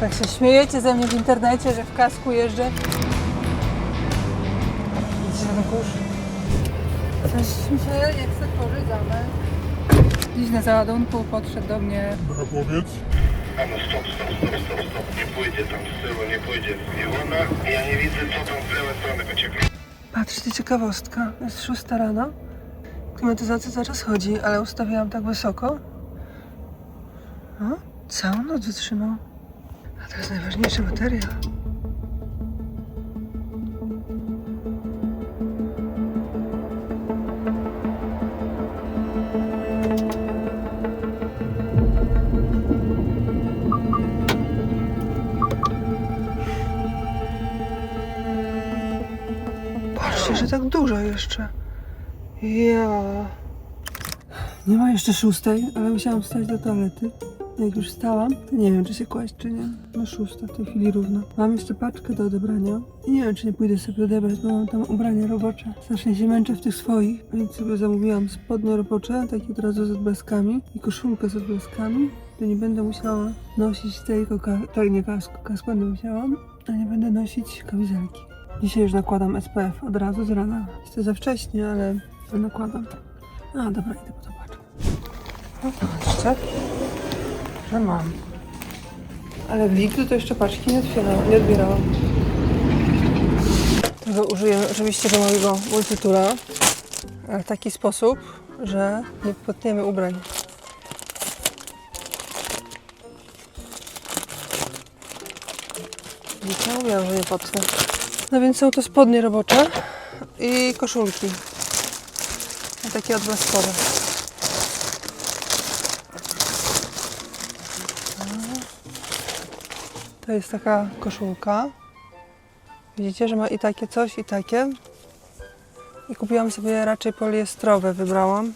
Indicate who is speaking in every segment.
Speaker 1: Tak się śmiejecie ze mnie w internecie, że w kasku jeżdżę. Widzicie ten kurz? Coś mi się nie chce tworzyć zamek. Dziś na załadunku podszedł do mnie
Speaker 2: Powiedz.
Speaker 3: A no stop, nie pójdzie tam z tyłu, nie pójdzie z Giłona. Ja nie widzę, co tam w lewą stronę wycieka.
Speaker 1: Patrzcie, ciekawostka. Jest 6 rano. Klimatyzacja cały czas chodzi, ale ustawiłam tak wysoko. O, całą noc wytrzymał. A to jest najważniejsza bateria. Patrzcie, że tak dużo jeszcze. Ja. Nie ma jeszcze 6, ale musiałam wstać do toalety. Jak już wstałam, to nie wiem, czy się kłaść, czy nie. No 6 w tej chwili równo. Mam jeszcze paczkę do odebrania i nie wiem, czy nie pójdę sobie odebrać, bo mam tam ubrania robocze. Strasznie się męczę w tych swoich, więc sobie zamówiłam spodnie robocze, takie od razu z odblaskami i koszulkę z odblaskami. To nie będę musiała nosić kasku będę musiała, a nie będę nosić kamizelki. Dzisiaj już nakładam SPF od razu z rana. Jest to za wcześnie, ale nakładam. A dobra, idę po tą paczkę. No to jeszcze, że mam. Ale w Lidlu to jeszcze paczki nie odbierałam. Tego użyję oczywiście do mojego multitoola, ale w taki sposób, że nie potniemy ubrań. Widzicie? Mówiłam, że nie potnę. No więc są to spodnie robocze i koszulki. Takie odblaskowe. To jest taka koszulka. Widzicie, że ma i takie coś, i takie. I kupiłam sobie raczej poliestrowe, wybrałam.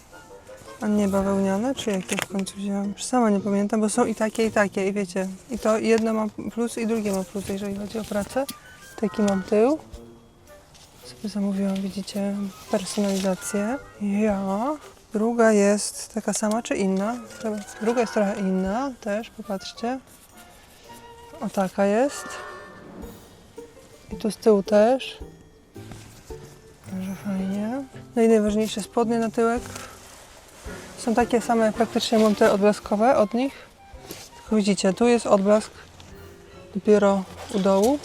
Speaker 1: A nie bawełniane, czy jakie w końcu wzięłam? Już sama nie pamiętam, bo są i takie, i wiecie. I to jedno ma plus i drugie ma plus, jeżeli chodzi o pracę. Taki mam tył. Sobie zamówiłam, widzicie, personalizację. Ja. Druga jest taka sama, czy inna? Druga jest trochę inna też, popatrzcie. O, taka jest. I tu z tyłu też. Także fajnie. No i najważniejsze spodnie na tyłek. Są takie same, praktycznie mam te odblaskowe od nich. Tylko widzicie, tu jest odblask dopiero u dołu.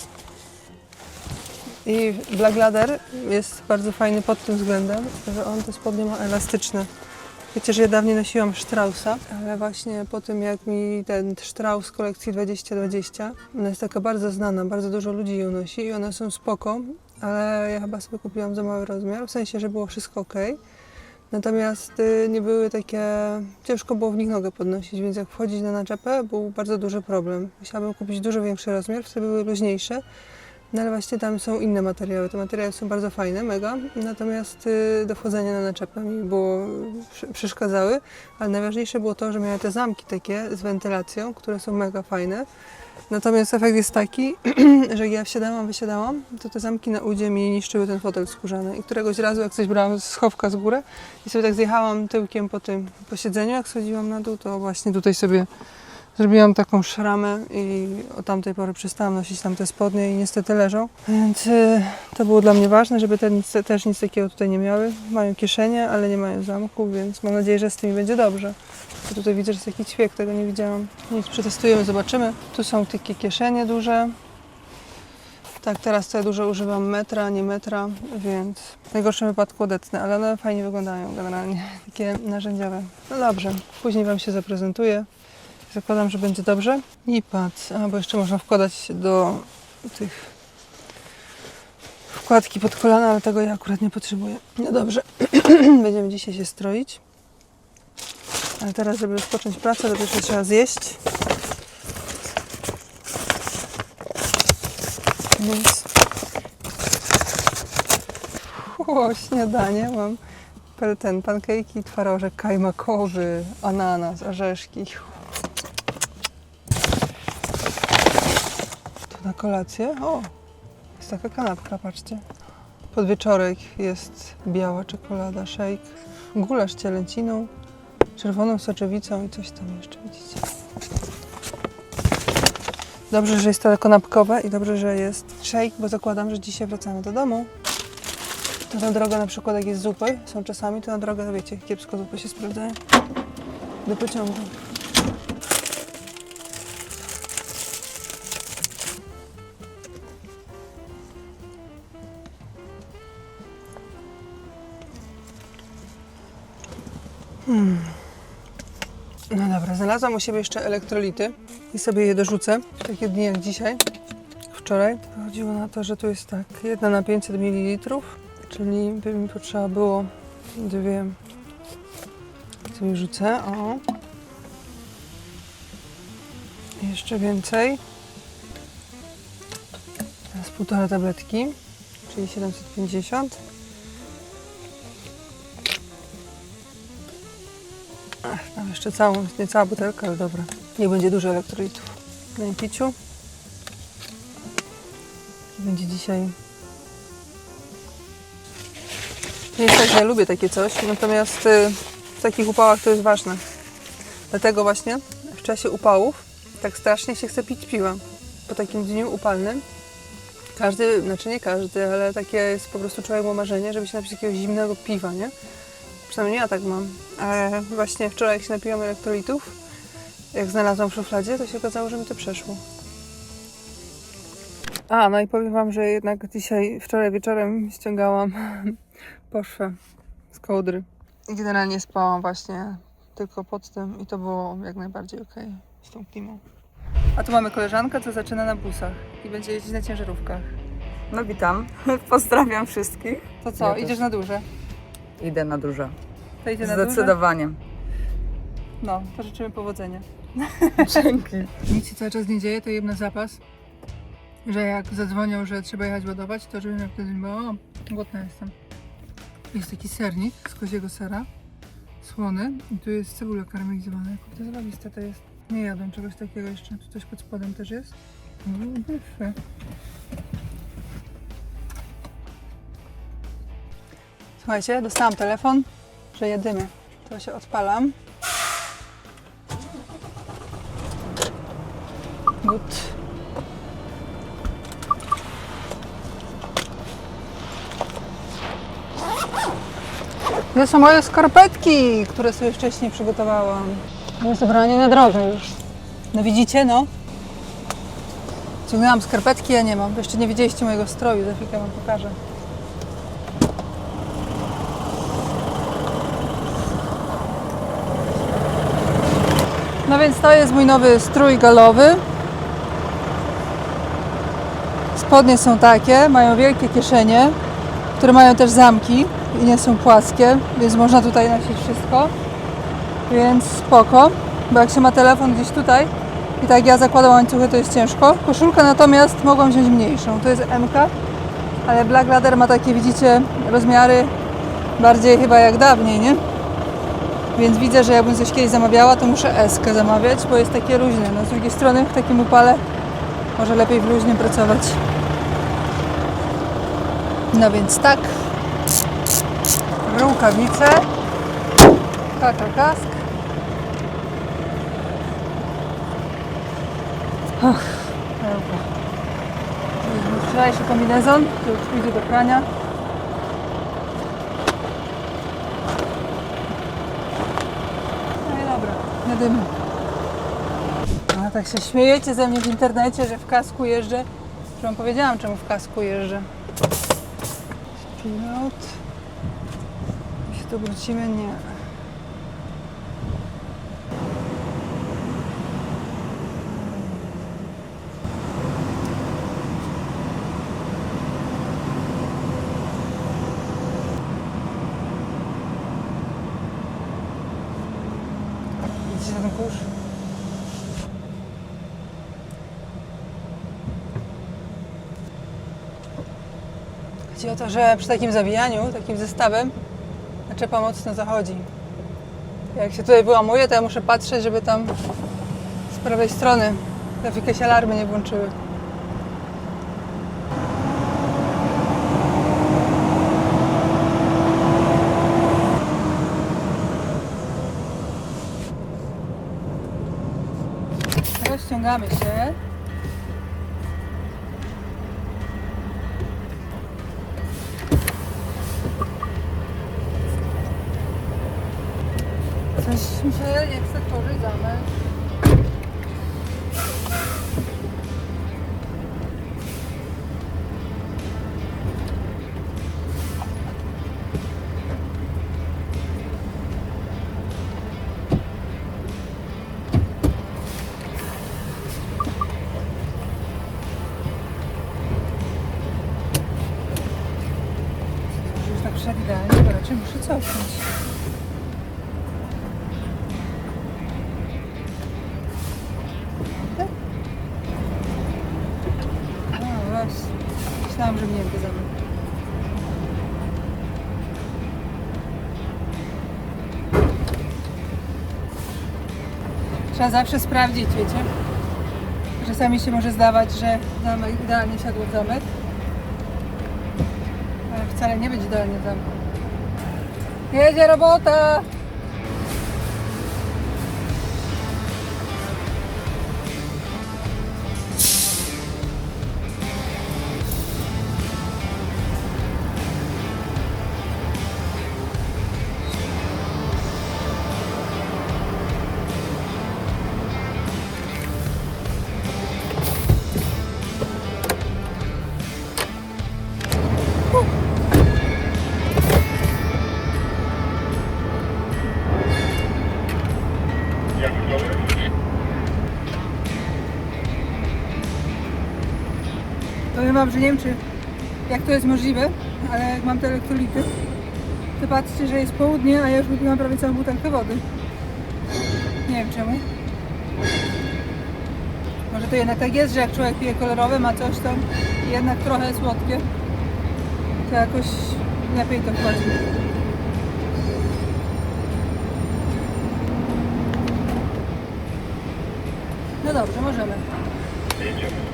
Speaker 1: I Black Ladder jest bardzo fajny pod tym względem, że on te spodnie ma elastyczne. Wiecie, że ja dawniej nosiłam Straussa, ale właśnie po tym jak mi ten Strauss z kolekcji 2020, ona jest taka bardzo znana, bardzo dużo ludzi ją nosi i one są spoko, ale ja chyba sobie kupiłam za mały rozmiar, w sensie, że było wszystko ok. Natomiast nie były takie, ciężko było w nich nogę podnosić, więc jak wchodzić na naczepę był bardzo duży problem. Musiałabym kupić dużo większy rozmiar, wtedy były luźniejsze. No ale właśnie tam są inne materiały. Te materiały są bardzo fajne, mega, natomiast dochodzenie na naczepę mi było, przeszkadzały, ale najważniejsze było to, że miały te zamki takie z wentylacją, które są mega fajne. Natomiast efekt jest taki, że jak ja wysiadałam, to te zamki na udzie mi niszczyły ten fotel skórzany. I któregoś razu, jak coś brałam z schowka z góry i sobie tak zjechałam tyłkiem po tym posiedzeniu, jak schodziłam na dół, to właśnie tutaj sobie zrobiłam taką szramę i od tamtej pory przestałam nosić tam te spodnie i niestety leżą. Więc to było dla mnie ważne, żeby te też nic takiego tutaj nie miały. Mają kieszenie, ale nie mają zamku, więc mam nadzieję, że z tymi będzie dobrze. Bo tutaj widzę, że jest taki ćwiek, tego nie widziałam. Nic, przetestujemy, zobaczymy. Tu są takie kieszenie duże. Tak, teraz to ja dużo używam metra, nie metra, więc w najgorszym wypadku odetnę, ale one fajnie wyglądają generalnie, takie narzędziowe. No dobrze, później Wam się zaprezentuję. Zakładam, że będzie dobrze. I patrz, bo jeszcze można wkładać do tych wkładki pod kolana, ale tego ja akurat nie potrzebuję. No dobrze, będziemy dzisiaj się stroić. Ale teraz, żeby rozpocząć pracę, to jeszcze trzeba zjeść. Więc śniadanie mam pankejki, twarożek kajmakowy, ananas, orzeszki. Tu na kolację, jest taka kanapka, patrzcie. Podwieczorek jest biała czekolada, shake, gulasz cielęciną, czerwoną soczewicą i coś tam jeszcze, widzicie. Dobrze, że jest to kanapkowe i dobrze, że jest shake, bo zakładam, że dzisiaj wracamy do domu. To na drogę na przykład jak jest zupy, są czasami, to na drogę, wiecie, kiepsko zupy się sprawdzają. Do pociągu. No dobra, znalazłam u siebie jeszcze elektrolity i sobie je dorzucę. W takie dni jak dzisiaj, wczoraj. Chodziło na to, że tu jest tak, 1 na 500 ml, czyli by mi potrzeba było 2. Sobie rzucę, o. Jeszcze więcej. Teraz 1,5 tabletki, czyli 750. Mam jeszcze całą, nie cała butelka, ale dobra. Nie będzie dużo elektrolitów. Na piciu. Będzie dzisiaj. Nie jest tak, że ja lubię takie coś, natomiast w takich upałach to jest ważne. Dlatego właśnie w czasie upałów tak strasznie się chce pić piwa. Po takim dniu upalnym każdy, znaczy nie każdy, ale takie jest po prostu człowiek ma marzenie, żeby się napić jakiegoś zimnego piwa, nie? Przynajmniej ja tak mam. Ale właśnie wczoraj jak się napiłam elektrolitów, jak znalazłam w szufladzie, to się okazało, że mi to przeszło. A, no i powiem Wam, że jednak wczoraj wieczorem ściągałam poszwę z kołdry. I generalnie spałam właśnie tylko pod tym i to było jak najbardziej okej z tą klimą. A tu mamy koleżankę, co zaczyna na busach i będzie jeździć na ciężarówkach.
Speaker 2: No witam, pozdrawiam wszystkich.
Speaker 1: To co,
Speaker 2: Ja
Speaker 1: idziesz
Speaker 2: też.
Speaker 1: na duże?
Speaker 2: Idę na duże.
Speaker 1: To idzie na duże?
Speaker 2: Zdecydowanie.
Speaker 1: No, to życzymy powodzenia.
Speaker 2: Dzięki.
Speaker 1: Nic się cały czas nie dzieje, to jem na zapas. Że jak zadzwonią, że trzeba jechać ładować, to żebym jak wtedy była, o, głodna jestem. Jest taki sernik z koziego sera, słony i tu jest cebula karmelizowana. To zalobiste to jest. Nie jadłem czegoś takiego jeszcze. Tu coś pod spodem też jest. Pyszne. Słuchajcie, dostałam telefon, że jedymy. To się odpalam. Good. Gdzie są moje skarpetki, które sobie wcześniej przygotowałam? Jest zabranie na drogę już. No widzicie, no? Ciągnęłam skarpetki, ja nie mam. Jeszcze nie widzieliście mojego stroju, za chwilkę wam pokażę. No więc to jest mój nowy strój galowy. Spodnie są takie, mają wielkie kieszenie, które mają też zamki i nie są płaskie, więc można tutaj nosić wszystko. Więc spoko, bo jak się ma telefon gdzieś tutaj i tak ja zakładam łańcuchy, to jest ciężko. Koszulkę natomiast mogłam wziąć mniejszą, to jest MK, ale Black Ladder ma takie, widzicie, rozmiary bardziej chyba jak dawniej, nie? Więc widzę, że jakbym coś kiedyś zamawiała, to muszę S-kę zamawiać, bo jest takie luźne. No z drugiej strony w takim upale może lepiej w luźnie pracować. No więc tak. Rękawice. Kask. Ach, pełka. To jest mój wczorajszy kombinezon, to już pójdzie do prania. No i dobra, jadymy. A tak się śmiejecie ze mnie w internecie, że w kasku jeżdżę. Już wam powiedziałam, czemu w kasku jeżdżę. Pilot. Jeśli tu wrócimy, nie. Widzicie ten kurz? Chodzi o to, że przy takim zawijaniu, takim zestawem, naczepa mocno zachodzi. Jak się tutaj wyłamuje, to ja muszę patrzeć, żeby tam z prawej strony jakieś alarmy nie włączyły. Rozciągamy się. się nie chce tworzyć zamek. Już tak wszedł idealnie, bo raczej muszę cofnąć. O, właśnie. Myślałam, że mnie zamek. Trzeba zawsze sprawdzić, wiecie? Czasami się może zdawać, że zamek idealnie siadł w zamek, ale wcale nie być idealnie w zamku. Jedzie robota!
Speaker 3: Jak w domu?
Speaker 1: Powiem wam, że nie wiem, jak to jest możliwe, ale jak mam te elektrolity, to patrzcie, że jest południe, a ja już wypiłam prawie całą butelkę wody. Nie wiem czemu. Może to jednak tak jest, że jak człowiek pije kolorowe, ma coś tam i jednak trochę słodkie, to jakoś lepiej to wchodzi. No dobrze, możemy.
Speaker 3: Jedziemy.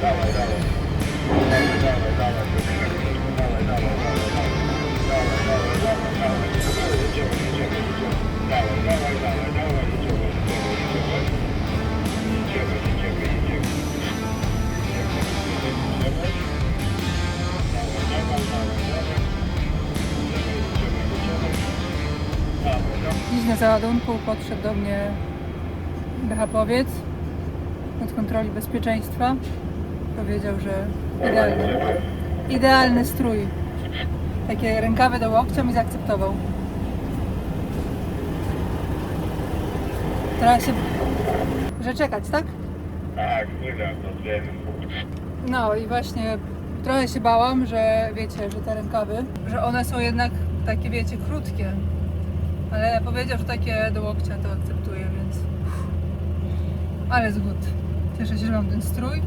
Speaker 3: Dawaj, dawaj. Dawaj, dawaj, dawaj. Dawaj, dawaj, dawaj, dawaj. Dawaj, dawaj, dawaj, dawaj. Jedziemy, jedziemy, jedziemy. Dawaj, dawaj, dawaj, dawaj. Jedziemy, jedziemy, jedziemy. Jedziemy, jedziemy, jedziemy. Jedziemy. Dawaj, dawaj, dawaj, dawaj. Jedziemy, jedziemy, jedziemy. Dawaj, dawaj.
Speaker 1: Dziś na załadunku podszedł do mnie BHP-owiec od kontroli bezpieczeństwa. Powiedział, że idealny strój. Takie rękawy do łokcia mi zaakceptował. Teraz się... że czekać, tak?
Speaker 3: Tak, wygram to wiem.
Speaker 1: No i właśnie trochę się bałam, że wiecie, że te rękawy, że one są jednak takie, wiecie, krótkie. Ale powiedział, że takie do łokcia to akceptuje, więc... Ale zgód. Cieszę się, że mam ten strój.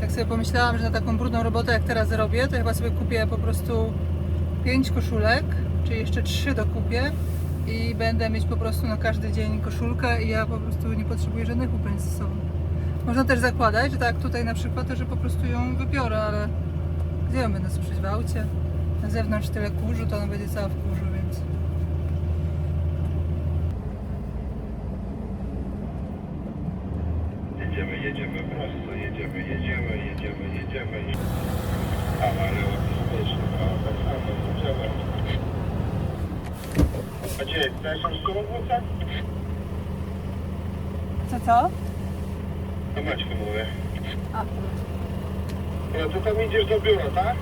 Speaker 1: Tak sobie pomyślałam, że na taką brudną robotę jak teraz robię, to chyba sobie kupię po prostu 5 koszulek, czy jeszcze 3 dokupię i będę mieć po prostu na każdy dzień koszulkę i ja po prostu nie potrzebuję żadnych ubrań ze sobą. Można też zakładać, że tak jak tutaj na przykład, że po prostu ją wybiorę, ale gdzie ją będę suszyć w aucie? Na zewnątrz tyle kurzu, to ona będzie cała w kurzu, więc...
Speaker 3: Jedziemy, jedziemy prosto, jedziemy, jedziemy, jedziemy, jedziemy. Awaryła bezpieczna, tak samo jedziemy. A gdzie jest? Też już koło wódca?
Speaker 1: Co?
Speaker 3: No Maćku mówię.
Speaker 1: A,
Speaker 3: No to tam idziesz do biura, tak?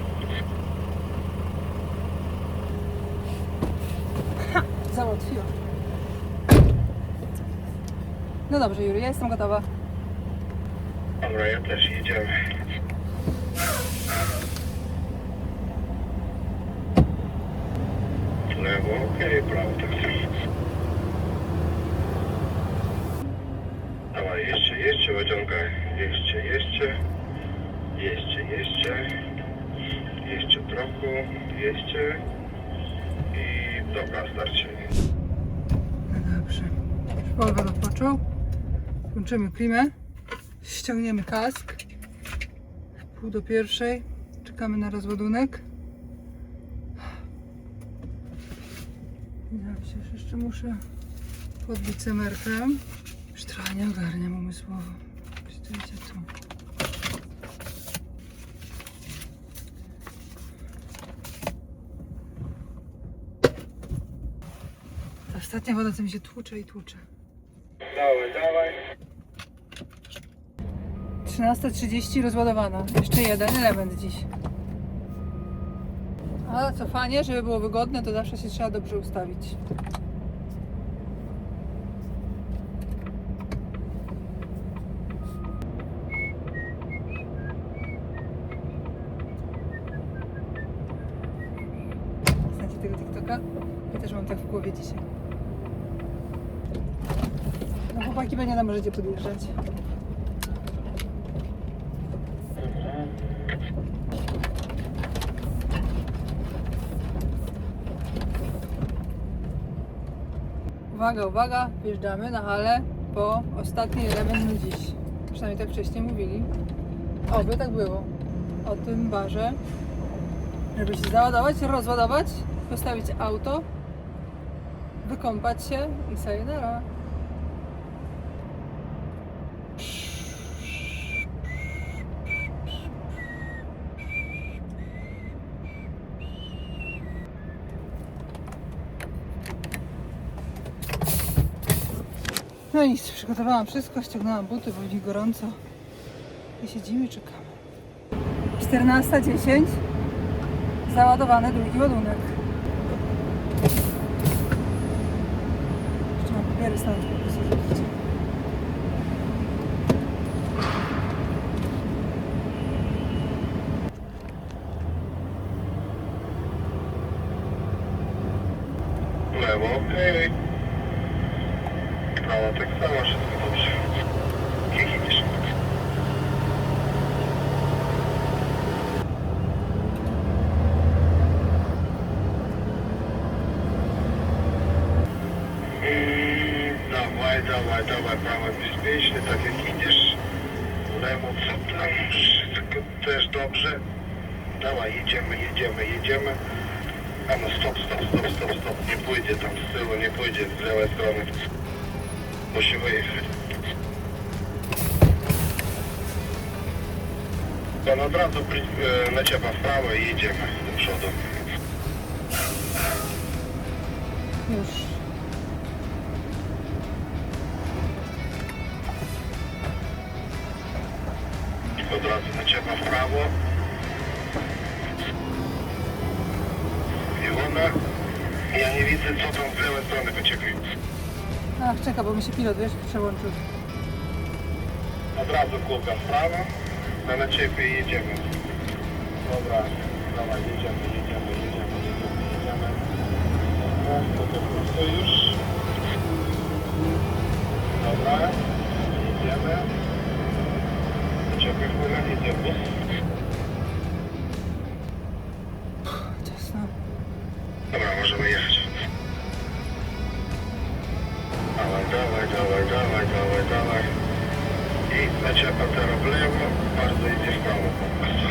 Speaker 1: załatwiłam. No dobrze, Juri, ja jestem gotowa.
Speaker 3: Dobra, ja też jedziemy. Lewo, okej, prawo tak samo. Dawaj, jeszcze wyciągaj. Jeszcze trochę, jeszcze. I dobra, starczy.
Speaker 1: No dobrze. Już Polwer odpoczął. Włączymy klimę. Ściągniemy kask. 12:30. Czekamy na rozładunek. Ja przecież jeszcze muszę podbić semerkę. Już trochę nie ogarniam umysłowo. Stójcie tu. Ostatnia woda co mi się tłucze i tłucze.
Speaker 3: Dawaj, dawaj.
Speaker 1: 13:30 rozładowana. Jeszcze jeden element dziś. A cofanie, żeby było wygodne, to zawsze się trzeba dobrze ustawić. Znacie tego TikToka? Ja też mam tak w głowie dzisiaj. No chłopaki, pewnie tam możecie podjeżdżać. Uwaga, uwaga, wjeżdżamy na halę po ostatni element na dziś. Przynajmniej tak wcześniej mówili. Oby tak było. O tym barze. Żeby się załadować, rozładować, postawić auto, wykąpać się i sayonara. No nic, przygotowałam wszystko, ściągnęłam buty, bo mi gorąco. I siedzimy i czekamy. 14:10. Załadowany drugi ładunek. Jeszcze mam papiery stąd po prostu rzucić.
Speaker 3: Lewo, okej. Prawo tak samo, wszystko dobrze. Jak idziesz? Dawaj, dawaj, dawaj, prawo bezpiecznie, tak jak idziesz. Lewo, co tam? Wszystko też dobrze. Dawaj, jedziemy, jedziemy, jedziemy. A no stop, stop, stop, stop, stop. Nie pójdzie tam z tyłu, nie pójdzie z lewej strony. Musi wyjechać. To od razu naciepa w prawo i jedziemy do przodu.
Speaker 1: Już.
Speaker 3: Od razu naciepa w prawo. I ona... Ja nie widzę, co tam z lewej strony wyciekuje.
Speaker 1: Ach, czeka, bo mi się pilot, wiesz, przełączył.
Speaker 3: Od razu kółka w prawo. Na naciepie i jedziemy. Dobra, dawaj, jedziemy, jedziemy, jedziemy, jedziemy, jedziemy. Dobra, to prosto już. Dobra, jedziemy. Naciepie chwilę, jedziemy.
Speaker 1: Ciasno.
Speaker 3: Dobra, możemy jechać. Dawaj, dawaj, dawaj, dawaj, dawaj, dawaj. I naciepa teraz w lewo, bardzo idzie w prawo po prostu.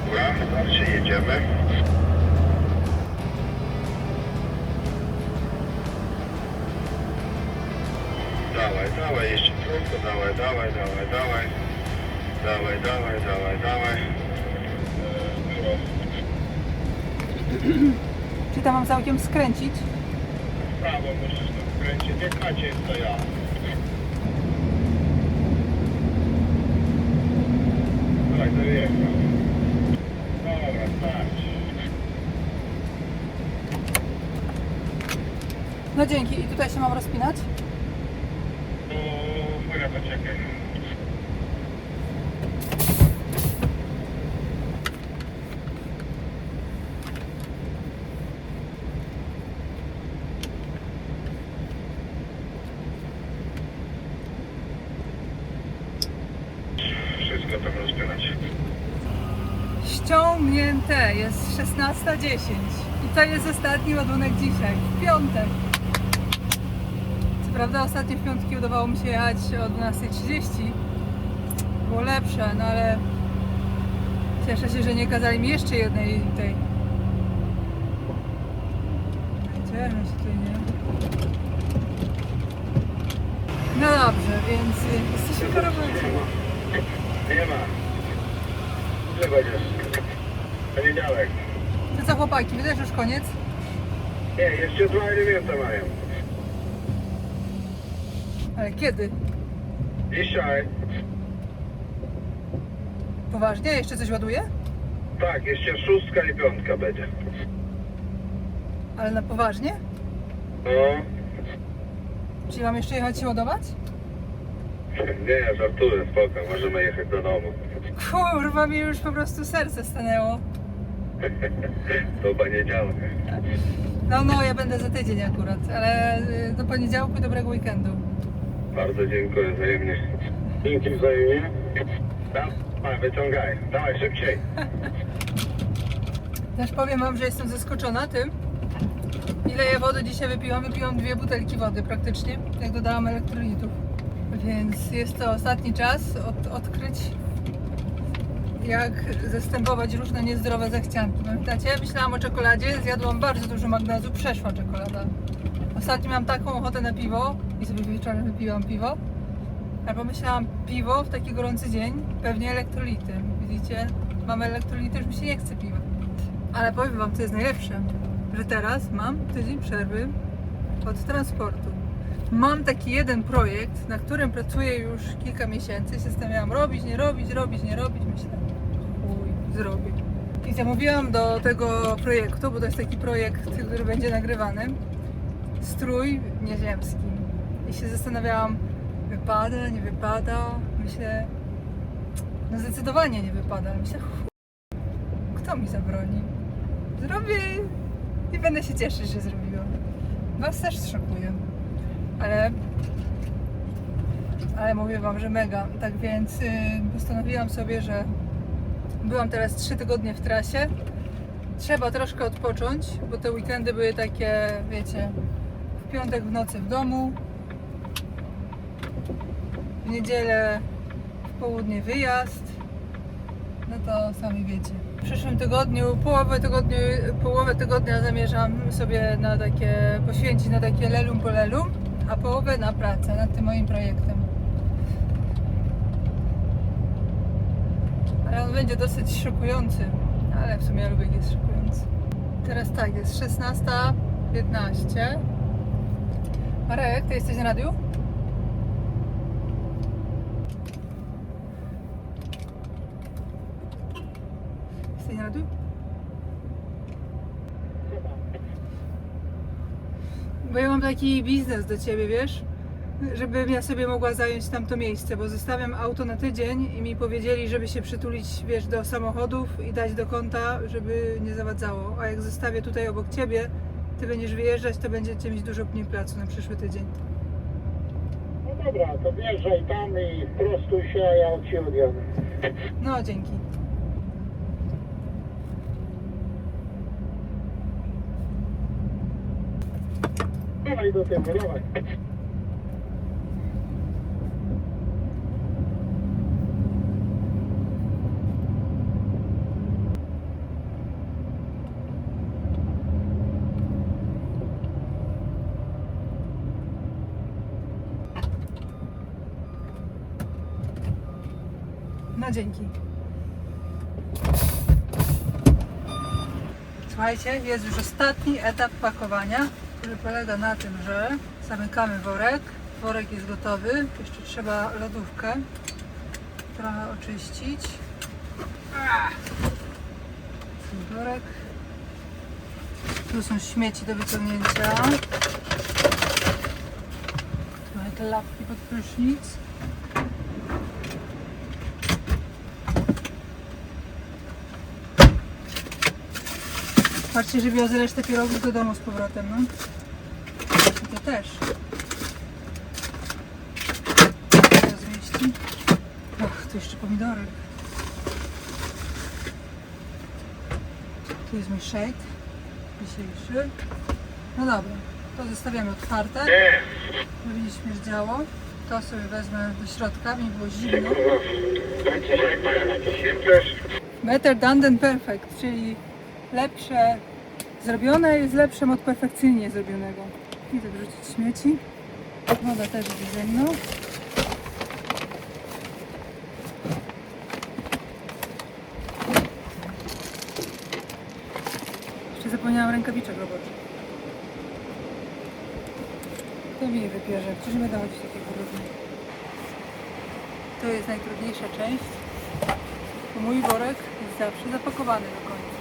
Speaker 3: Dobra, zawsze jedziemy. Dawaj, dawaj, jeszcze trochę, dawaj, dawaj, dawaj, dawaj. Dawaj, dawaj, dawaj, dawaj.
Speaker 1: Czy tam mam całkiem skręcić?
Speaker 3: W prawo musisz tam skręcić, jak macie jest to ja. Tak, dojechał. Dobra, starczy.
Speaker 1: No dzięki. I tutaj się mam rozpinać?
Speaker 3: To chwilę poczekaj. Wszystko tam rozpinać.
Speaker 1: Ściągnięte. Jest 16:10. I to jest ostatni ładunek dzisiaj. W piątek. Co prawda ostatnio w piątki udawało mi się jechać o 12:30. Było lepsze, no ale cieszę się, że nie kazali mi jeszcze jednej tej. Jedziemy się tutaj, nie? No dobrze, więc jesteśmy w robocie.
Speaker 3: Nie ma. Gdzie będziesz? Poniedziałek.
Speaker 1: To co chłopaki, wy też już koniec?
Speaker 3: Nie, jeszcze 2 elementy mają.
Speaker 1: Ale kiedy?
Speaker 3: Dzisiaj.
Speaker 1: Poważnie? Jeszcze coś ładuje?
Speaker 3: Tak, jeszcze 6 i 5 będzie.
Speaker 1: Ale na poważnie?
Speaker 3: No,
Speaker 1: Czyli mam jeszcze jechać się ładować?
Speaker 3: nie, żartuję, spoko, możemy jechać do domu.
Speaker 1: Kurwa, mi już po prostu serce stanęło.
Speaker 3: Do poniedziałku.
Speaker 1: No, ja będę za tydzień akurat, ale do poniedziałku i dobrego weekendu.
Speaker 3: Bardzo dziękuję wzajemnie. Dzięki wzajemnie. Dawaj, wyciągaj. Dawaj, szybciej.
Speaker 1: Też powiem wam, że jestem zaskoczona tym, ile ja wody dzisiaj wypiłam. Wypiłam 2 butelki wody praktycznie, jak dodałam elektrolitów. Więc jest to ostatni czas odkryć, jak zastępować różne niezdrowe zachcianki. Pamiętacie? Myślałam o czekoladzie, zjadłam bardzo dużo magnezu, przeszła czekolada. Ostatnio miałam taką ochotę na piwo i sobie wieczorem wypiłam piwo. Ale pomyślałam, piwo w taki gorący dzień, pewnie elektrolity. Widzicie? Mamy elektrolity, już mi się nie chce piwa. Ale powiem wam, co jest najlepsze, że teraz mam tydzień przerwy od transportu. Mam taki jeden projekt, na którym pracuję już kilka miesięcy. Się zastanawiałam, robić, nie robić, robić, nie robić. Myślę, chuj, zrobię. I zamówiłam do tego projektu, bo to jest taki projekt, który będzie nagrywany, strój nieziemski. I się zastanawiałam, wypada, nie wypada. Myślę, no zdecydowanie nie wypada. Myślę, kto mi zabroni? Zrobię i będę się cieszyć, że zrobiłam. Was też szokuje. Ale mówię wam, że mega. Tak więc postanowiłam sobie, że byłam teraz 3 tygodnie w trasie. Trzeba troszkę odpocząć, bo te weekendy były takie, wiecie, w piątek w nocy w domu, w niedzielę w południe wyjazd. No to sami wiecie. W przyszłym tygodniu, połowę tygodnia zamierzam sobie na takie, poświęcić na takie lelum po lelum, a połowę na pracę nad tym moim projektem. Ale on będzie dosyć szokujący, ale w sumie ja lubię, jak jest szokujący. Teraz tak, jest 16:15. Marek, ty jesteś na radiu? Jesteś na radiu? Bo ja mam taki biznes do ciebie, wiesz? Żebym ja sobie mogła zająć tamto miejsce, bo zostawiam auto na tydzień i mi powiedzieli, żeby się przytulić, wiesz, do samochodów i dać do kąta, żeby nie zawadzało. A jak zostawię tutaj obok ciebie, ty będziesz wyjeżdżać, to będziecie mieć dużo mniej placu na przyszły tydzień.
Speaker 3: No dobra, to wjeżdżaj tam i prostuj się, a ja od ciebie odjadę.
Speaker 1: No, dzięki.
Speaker 3: Dawaj do tyłu, dawaj.
Speaker 1: No, dzięki. Słuchajcie, jest już ostatni etap pakowania, który polega na tym, że zamykamy worek. Worek jest gotowy. Jeszcze trzeba lodówkę trochę oczyścić. Ten worek. Tu są śmieci do wyciągnięcia. Mamy te lapki pod prysznic. Patrzcie, że wiozę resztę pierogów do domu z powrotem, no. I to też. Zmieści. Och, tu jeszcze pomidorek. Tu jest mój shake dzisiejszy. No dobra, to zostawiamy otwarte, żeby nie śmierdziało. To sobie wezmę do środka, by nie było zimno. Better done than perfect, czyli lepsze zrobione jest lepszym od perfekcyjnie zrobionego. Idę wrzucić śmieci. Woda też jest ze mną. Jeszcze zapomniałam rękawiczek roboczych. to mi wybierze. Przecież nie będę chodzić takiego równo. To jest najtrudniejsza część. Bo mój worek jest zawsze zapakowany do końca.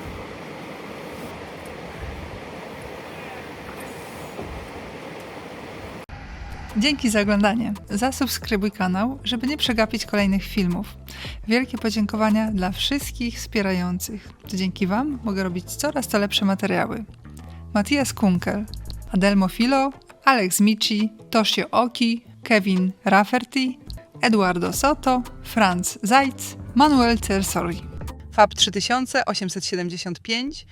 Speaker 4: Dzięki za oglądanie. Zasubskrybuj kanał, żeby nie przegapić kolejnych filmów. Wielkie podziękowania dla wszystkich wspierających. To dzięki Wam mogę robić coraz to lepsze materiały. Matthias Kunkel, Adelmo Filo, Alex Mici, Toshio Oki, Kevin Rafferty, Eduardo Soto, Franz Zajc, Manuel Cersoli. FAB 3875